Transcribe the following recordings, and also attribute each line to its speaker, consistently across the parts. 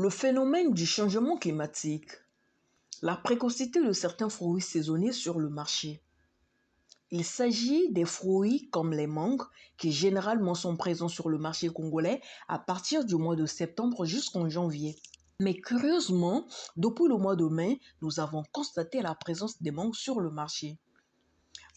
Speaker 1: Le phénomène du changement climatique, la précocité de certains fruits saisonniers sur le marché. Il s'agit des fruits comme les mangues qui généralement sont présents sur le marché congolais à partir du mois de septembre jusqu'en janvier. Mais curieusement, depuis le mois de mai, nous avons constaté la présence des mangues sur le marché.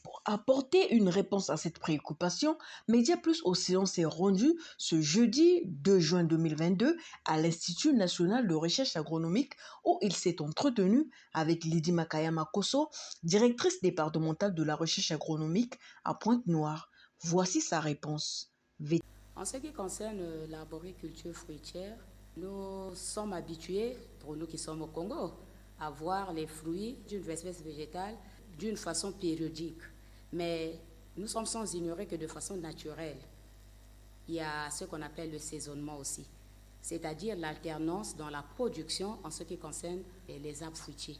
Speaker 1: Pour apporter une réponse à cette préoccupation, Média Plus Océan s'est rendu ce jeudi 2 juin 2022 à l'Institut national de recherche agronomique où il s'est entretenu avec Lydie Makayama Kosso, directrice départementale de la recherche agronomique à Pointe-Noire. Voici sa réponse.
Speaker 2: En ce qui concerne l'arboriculture fruitière, nous sommes habitués, pour nous qui sommes au Congo, à voir les fruits d'une espèce végétale d'une façon périodique. Mais nous sommes sans ignorer que de façon naturelle, il y a ce qu'on appelle le saisonnement aussi, c'est-à-dire l'alternance dans la production en ce qui concerne les arbres fruitiers.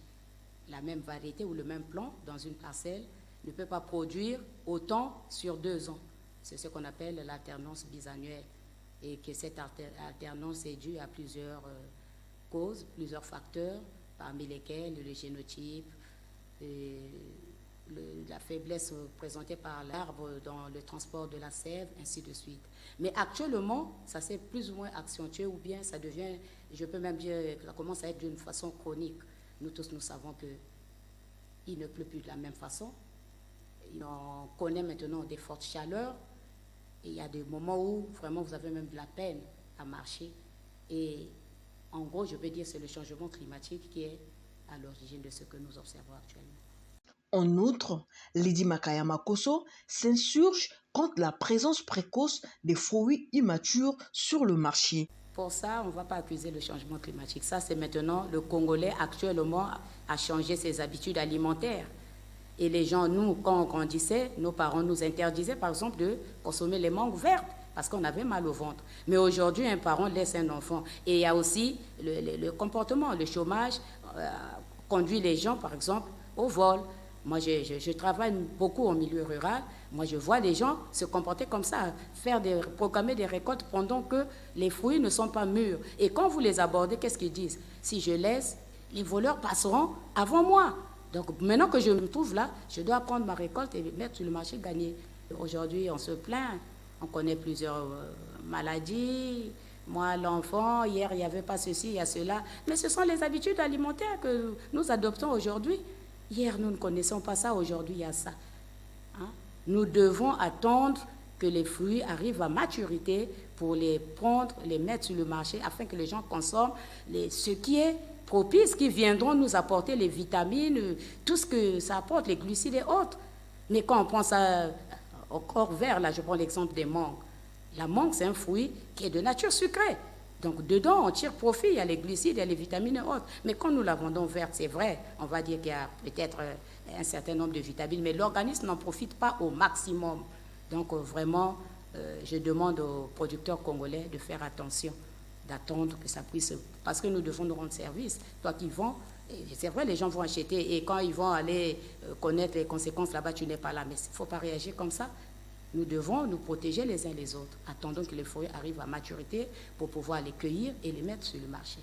Speaker 2: La même variété ou le même plant dans une parcelle ne peut pas produire autant sur 2 ans. C'est ce qu'on appelle l'alternance bisannuelle et que cette alternance est due à plusieurs causes, plusieurs facteurs, parmi lesquels le génotype, la faiblesse présentée par l'arbre dans le transport de la sève, ainsi de suite. Mais actuellement, ça s'est plus ou moins accentué ou bien ça devient, je peux même dire, ça commence à être d'une façon chronique. Nous tous, nous savons qu'il ne pleut plus de la même façon. On connaît maintenant des fortes chaleurs. Et il y a des moments où vraiment vous avez même de la peine à marcher. Et en gros, je peux dire que c'est le changement climatique qui est à l'origine de ce que nous observons actuellement.
Speaker 1: En outre, Lydie Makayama Kosso s'insurge contre la présence précoce des fruits immatures sur le marché.
Speaker 2: Pour ça, on ne va pas accuser le changement climatique. Ça, c'est maintenant le Congolais actuellement a changé ses habitudes alimentaires. Et les gens, nous, quand on grandissait, nos parents nous interdisaient, par exemple, de consommer les mangues vertes parce qu'on avait mal au ventre. Mais aujourd'hui, un parent laisse un enfant. Et il y a aussi le comportement, le chômage conduit les gens, par exemple, au vol. Moi, je travaille beaucoup au milieu rural. Moi, je vois les gens se comporter comme ça, programmer des récoltes pendant que les fruits ne sont pas mûrs. Et quand vous les abordez, qu'est-ce qu'ils disent? Si je laisse, les voleurs passeront avant moi. Donc, maintenant que je me trouve là, je dois prendre ma récolte et mettre sur le marché gagné. Aujourd'hui, on se plaint. On connaît plusieurs maladies. Moi, l'enfant, hier, il n'y avait pas ceci, il y a cela. Mais ce sont les habitudes alimentaires que nous adoptons aujourd'hui. Hier, nous ne connaissons pas ça. Aujourd'hui, il y a ça. Hein? Nous devons attendre que les fruits arrivent à maturité pour les prendre, les mettre sur le marché afin que les gens consomment ce qui est propices qui viendront nous apporter les vitamines, tout ce que ça apporte, les glucides et autres. Mais quand on prend ça au corps vert, là je prends l'exemple des mangues. La mangue, c'est un fruit qui est de nature sucrée. Donc dedans, on tire profit, il y a les glucides, il y a les vitamines et autres. Mais quand nous la vendons verte, c'est vrai, on va dire qu'il y a peut-être un certain nombre de vitamines, mais l'organisme n'en profite pas au maximum. Donc vraiment, je demande aux producteurs congolais de faire attention, d'attendre que ça puisse, parce que nous devons nous rendre service. Toi qui vends, c'est vrai, les gens vont acheter et quand ils vont aller connaître les conséquences là-bas, tu n'es pas là. Mais il ne faut pas réagir comme ça. Nous devons nous protéger les uns les autres. Attendons que les fruits arrivent à maturité pour pouvoir les cueillir et les mettre sur le marché.